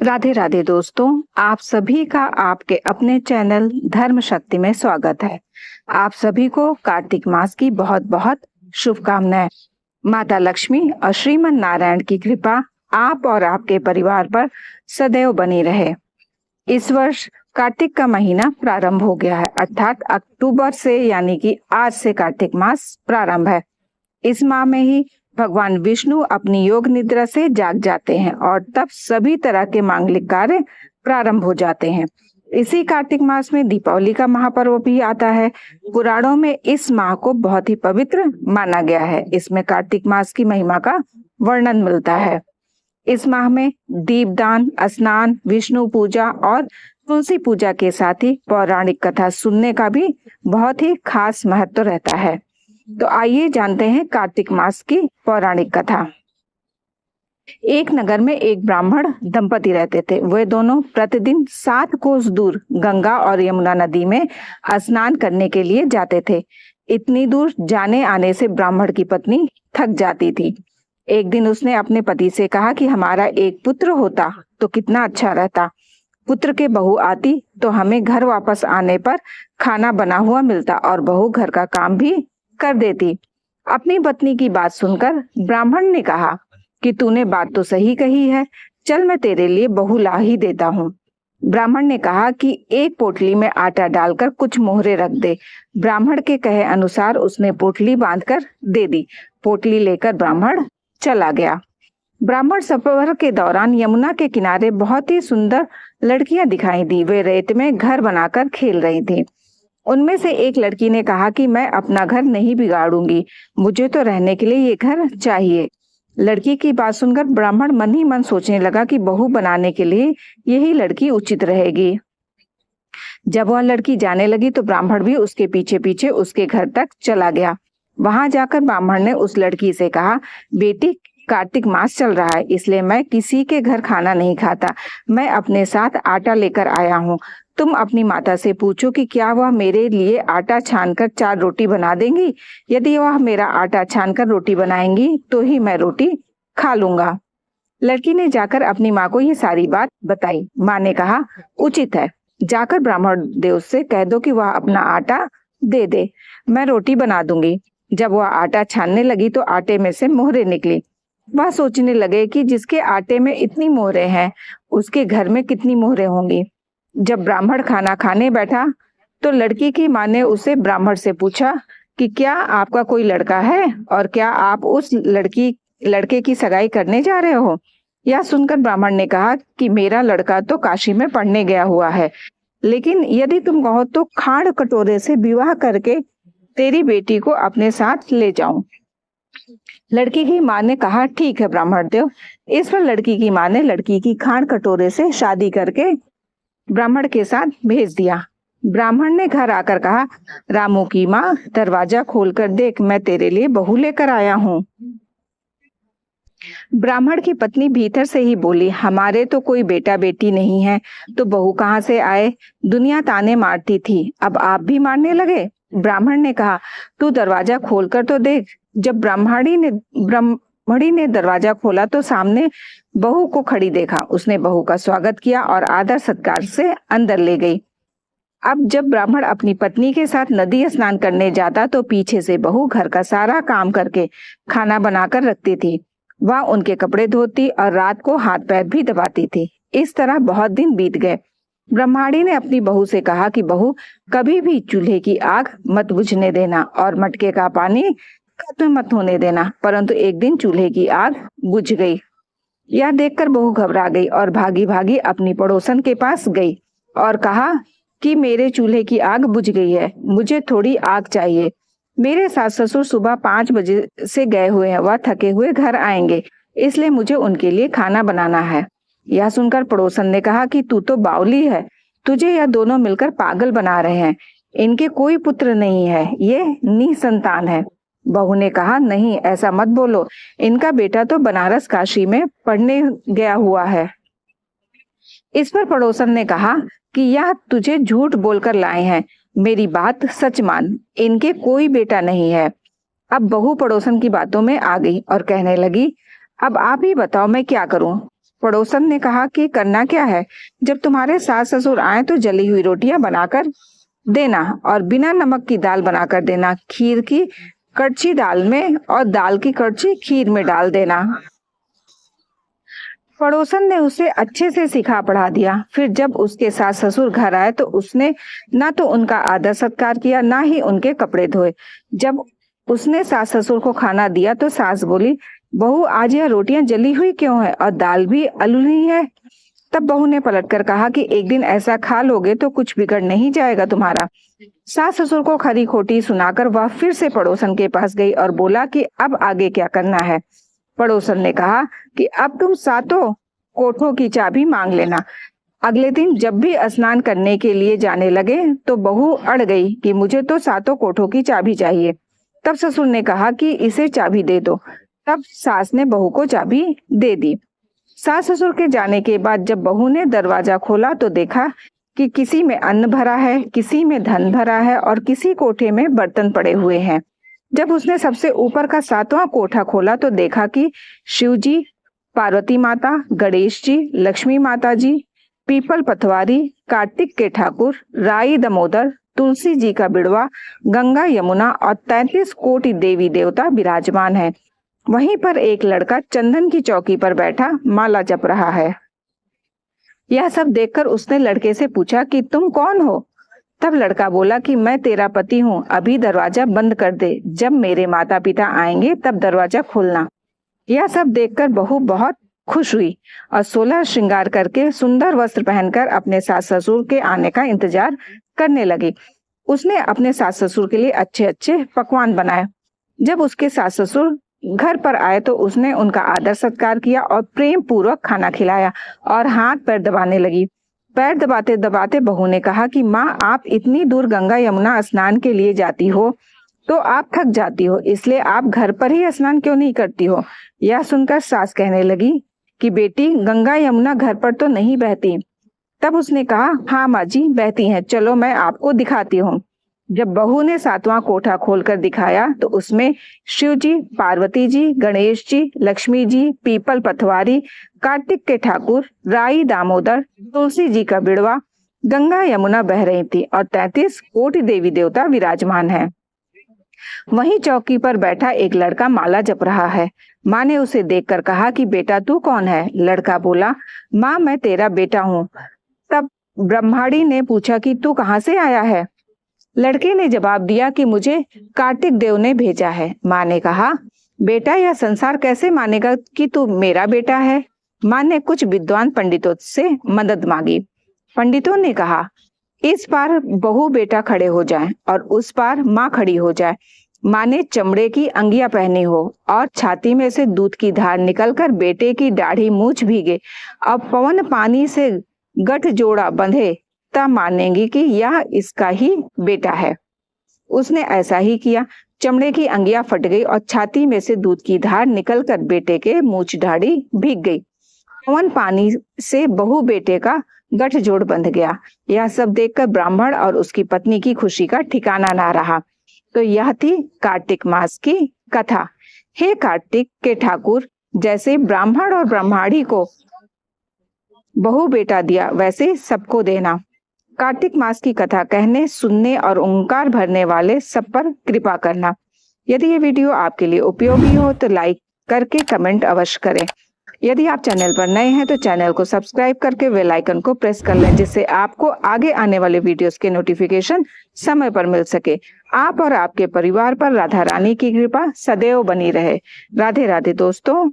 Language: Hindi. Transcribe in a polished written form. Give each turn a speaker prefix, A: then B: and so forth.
A: राधे राधे दोस्तों, आप सभी का आपके अपने चैनल धर्म शक्ति में स्वागत है। आप सभी को कार्तिक मास की बहुत बहुत शुभकामनाएं। माता लक्ष्मी और श्रीमन नारायण की कृपा आप और आपके परिवार पर सदैव बनी रहे। इस वर्ष कार्तिक का महीना प्रारंभ हो गया है, अर्थात अक्टूबर से यानी कि आज से कार्तिक मास प्रारंभ है। इस माह में ही भगवान विष्णु अपनी योग निद्रा से जाग जाते हैं और तब सभी तरह के मांगलिक कार्य प्रारंभ हो जाते हैं। इसी कार्तिक मास में दीपावली का महापर्व भी आता है। पुराणों में इस माह को बहुत ही पवित्र माना गया है। इसमें कार्तिक मास की महिमा का वर्णन मिलता है। इस माह में दीपदान, स्नान, विष्णु पूजा और तुलसी पूजा के साथ ही पौराणिक कथा सुनने का भी बहुत ही खास महत्व रहता है। तो आइए जानते हैं कार्तिक मास की पौराणिक कथा। एक नगर में एक ब्राह्मण दंपति रहते थे। वे दोनों प्रतिदिन 7 कोस दूर गंगा और यमुना नदी में स्नान करने के लिए जाते थे। इतनी दूर जाने आने से ब्राह्मण की पत्नी थक जाती थी। एक दिन उसने अपने पति से कहा कि हमारा एक पुत्र होता तो कितना अच्छा रहता। पुत्र के बहू आती तो हमें घर वापस आने पर खाना बना हुआ मिलता और बहू घर का काम भी कर देती। अपनी पत्नी की बात सुनकर ब्राह्मण ने कहा कि तूने बात तो सही कही है, चल मैं तेरे लिए बहू ला ही देता हूँ। ब्राह्मण ने कहा कि एक पोटली में आटा डालकर कुछ मोहरे रख दे। ब्राह्मण के कहे अनुसार उसने पोटली बांधकर दे दी। पोटली लेकर ब्राह्मण चला गया। ब्राह्मण सफर के दौरान यमुना के किनारे बहुत ही सुंदर लड़कियां दिखाई दी। वे रेत में घर बनाकर खेल रही थी। उनमें से एक लड़की ने कहा कि मैं अपना घर नहीं बिगाड़ूंगी, मुझे तो रहने के लिए ये घर चाहिए। लड़की की बात सुनकर ब्राह्मण मन ही मन सोचने लगा कि बहू बनाने के लिए यही लड़की उचित रहेगी। जब वह लड़की जाने लगी तो ब्राह्मण भी उसके पीछे पीछे उसके घर तक चला गया। वहां जाकर ब्राह्मण ने उस लड़की से कहा, बेटी कार्तिक मास चल रहा है, इसलिए मैं किसी के घर खाना नहीं खाता। मैं अपने साथ आटा लेकर आया हूँ। तुम अपनी माता से पूछो कि क्या वह मेरे लिए आटा छानकर 4 रोटी बना देंगी। यदि वह मेरा आटा छानकर रोटी बनाएंगी तो ही मैं रोटी खा लूंगा। लड़की ने जाकर अपनी माँ को ये सारी बात बताई। माँ ने कहा, उचित है, जाकर ब्राह्मण देव से कह दो कि वह अपना आटा दे दे, मैं रोटी बना दूंगी। जब वह आटा छानने लगी तो आटे में से मोहरे निकली। वह सोचने लगे कि जिसके आटे में इतनी मोहरे हैं उसके घर में कितनी मोहरे होंगी। जब ब्राह्मण खाना खाने बैठा तो लड़की की माँ ने उसे ब्राह्मण से पूछा कि क्या आपका कोई लड़का है और क्या आप उस लड़के की सगाई करने जा रहे हो। यह सुनकर ब्राह्मण ने कहा कि मेरा लड़का तो काशी में पढ़ने गया हुआ है, लेकिन यदि तुम कहो तो खाड़ कटोरे से विवाह करके तेरी बेटी को अपने साथ ले जाऊं। लड़की की माँ ने कहा, ठीक है ब्राह्मण देव। इस पर लड़की की माँ ने लड़की की खाड़ कटोरे से शादी करके ब्राह्मण के साथ भेज दिया। ब्राह्मण ने घर आकर कहा, रामू की माँ दरवाजा खोलकर देख, मैं तेरे लिए बहू लेकर आया हूँ। ब्राह्मण की पत्नी भीतर से ही बोली, हमारे तो कोई बेटा बेटी नहीं है, तो बहू कहाँ से आए। दुनिया ताने मारती थी, अब आप भी मारने लगे। ब्राह्मण ने कहा, तू दरवाजा खोलकर तो देख। जब ब्राह्मणी ने दरवाजा खोला तो सामने बहू को खड़ी देखा। उसने बहू का स्वागत किया और आदर सत्कार से अंदर ले गई। अब जब ब्राह्मण अपनी पत्नी के साथ नदी स्नान करने जाता तो पीछे से बहू घर का सारा काम करके खाना बनाकर रखती थी। वह उनके कपड़े धोती और रात को हाथ पैर भी दबाती थी। इस तरह बहुत दिन बीत गए। ब्रह्माणी ने अपनी बहू से कहा कि बहू, कभी भी चूल्हे की आग मत बुझने देना और मटके का पानी खत्म मत होने देना। परंतु एक दिन चूल्हे की आग बुझ गई। यह देखकर बहू घबरा गई और भागी भागी अपनी पड़ोसन के पास गई और कहा कि मेरे चूल्हे की आग बुझ गई है, मुझे थोड़ी आग चाहिए। मेरे सास ससुर सुबह 5 बजे से गए हुए हैं, वह थके हुए घर आएंगे, इसलिए मुझे उनके लिए खाना बनाना है। यह सुनकर पड़ोसन ने कहा कि तू तो बावली है, तुझे यह दोनों मिलकर पागल बना रहे हैं। इनके कोई पुत्र नहीं है, ये निसंतान है। बहू ने कहा, नहीं ऐसा मत बोलो, इनका बेटा तो बनारस काशी में पढ़ने गया हुआ है। इस पर पड़ोसन ने कहा कि यह तुझे झूठ बोलकर लाए हैं, मेरी बात सच मान, इनके कोई बेटा नहीं है। अब बहू पड़ोसन की बातों में आ गई और कहने लगी, अब आप ही बताओ मैं क्या करूं। पड़ोसन ने कहा कि करना क्या है, जब तुम्हारे सास ससुर आए तो जली हुई रोटियां बनाकर देना और बिना नमक की दाल बनाकर देना, खीर की कड़छी दाल में और दाल की कड़छी खीर में डाल देना। पड़ोसन ने उसे अच्छे से सिखा पढ़ा दिया। फिर जब उसके सास ससुर घर आए तो उसने ना तो उनका आदर सत्कार किया, ना ही उनके कपड़े धोए। जब उसने सास ससुर को खाना दिया तो सास बोली, बहू आज यह रोटियां जली हुई क्यों है और दाल भी अलूनी है। तब बहू ने पलटकर कहा कि एक दिन ऐसा खा लोगे तो कुछ बिगड़ नहीं जाएगा तुम्हारा। सास ससुर को खरी खोटी सुनाकर वह फिर से पड़ोसन के पास गई और बोला कि अब आगे क्या करना है। पड़ोसन ने कहा कि अब तुम सातों कोठों की चाबी मांग लेना। अगले दिन जब भी स्नान करने के लिए जाने लगे तो बहू अड़ गई कि मुझे तो सातों कोठों की चाबी चाहिए। तब ससुर ने कहा कि इसे चाबी दे दो। तब सास ने बहू को चाबी दे दी। सास ससुर के जाने के बाद जब बहू ने दरवाजा खोला तो देखा कि किसी में अन्न भरा है, किसी में धन भरा है और किसी कोठे में बर्तन पड़े हुए हैं। जब उसने सबसे ऊपर का 7वां कोठा खोला तो देखा कि शिव जी, पार्वती माता, गणेश जी, लक्ष्मी माता जी, पीपल पथवारी, कार्तिक के ठाकुर, राई दामोदर, तुलसी जी का बिड़वा, गंगा यमुना और 33 कोटि देवी देवता विराजमान है। वहीं पर एक लड़का चंदन की चौकी पर बैठा माला जप रहा है। यह सब देखकर उसने लड़के से पूछा कि तुम कौन हो। तब लड़का बोला कि मैं तेरा पति हूँ, अभी दरवाजा बंद कर दे, जब मेरे माता पिता आएंगे तब दरवाजा खोलना। यह सब देखकर बहू बहुत खुश हुई और 16 श्रृंगार करके सुंदर वस्त्र पहनकर अपने सास ससुर के आने का इंतजार करने लगी। उसने अपने सास ससुर के लिए अच्छे अच्छे पकवान बनाए। जब उसके सास ससुर घर पर आए तो उसने उनका आदर सत्कार किया और प्रेम पूर्वक खाना खिलाया और हाथ पैर दबाने लगी। पैर दबाते दबाते बहू ने कहा कि माँ, आप इतनी दूर गंगा यमुना स्नान के लिए जाती हो तो आप थक जाती हो, इसलिए आप घर पर ही स्नान क्यों नहीं करती हो। यह सुनकर सास कहने लगी कि बेटी, गंगा यमुना घर पर तो नहीं बहती। तब उसने कहा, हाँ माँ जी, बहती हैं, चलो मैं आपको दिखाती हूँ। जब बहू ने 7वां कोठा खोलकर दिखाया तो उसमें शिव जी, पार्वती जी, गणेश जी, लक्ष्मी जी, पीपल पथवारी, कार्तिक के ठाकुर, राई दामोदर, तुलसी जी का बिड़वा, गंगा यमुना बह रही थी और 33 कोटि देवी देवता विराजमान है। वहीं चौकी पर बैठा एक लड़का माला जप रहा है। माँ ने उसे देखकर कहा कि बेटा तू कौन है। लड़का बोला, माँ मैं तेरा बेटा हूँ। तब ब्रह्माणी ने पूछा कि तू कहाँ से आया है। लड़के ने जवाब दिया कि मुझे कार्तिक देव ने भेजा है। माँ ने कहा, बेटा यह संसार कैसे मानेगा कि तू मेरा बेटा है। माँ ने कुछ विद्वान पंडितों से मदद मांगी। पंडितों ने कहा, इस पार बहू बेटा खड़े हो जाएं और उस पार माँ खड़ी हो जाए। माँ ने चमड़े की अंगिया पहनी हो और छाती में से दूध की धार निकलकर बेटे की दाढ़ी मूछ भीगे और पवन पानी से गठ जोड़ा बंधे, तब मानेंगी कि यह इसका ही बेटा है। उसने ऐसा ही किया। चमड़े की अंगिया फट गई और छाती में से दूध की धार निकलकर बेटे के मूछ दाढ़ी भीग गई। पवन पानी से बहू बेटे का गठ जोड़ बंध गया। यह सब देखकर ब्राह्मण और उसकी पत्नी की खुशी का ठिकाना ना रहा। तो यह थी कार्तिक मास की कथा। हे कार्तिक के ठाकुर, जैसे ब्राह्मण और ब्राह्मणी को बहू बेटा दिया वैसे सबको देना। कार्तिक मास की कथा कहने, सुनने और ओंकार भरने वाले सब पर कृपा करना। यदि ये वीडियो आपके लिए उपयोगी हो तो लाइक करके कमेंट अवश्य करें। यदि आप चैनल पर नए हैं तो चैनल को सब्सक्राइब करके बेल आइकन को प्रेस कर लें, जिससे आपको आगे आने वाले वीडियोस के नोटिफिकेशन समय पर मिल सके। आप और आपके परिवार पर राधा रानी की कृपा सदैव बनी रहे। राधे राधे दोस्तों।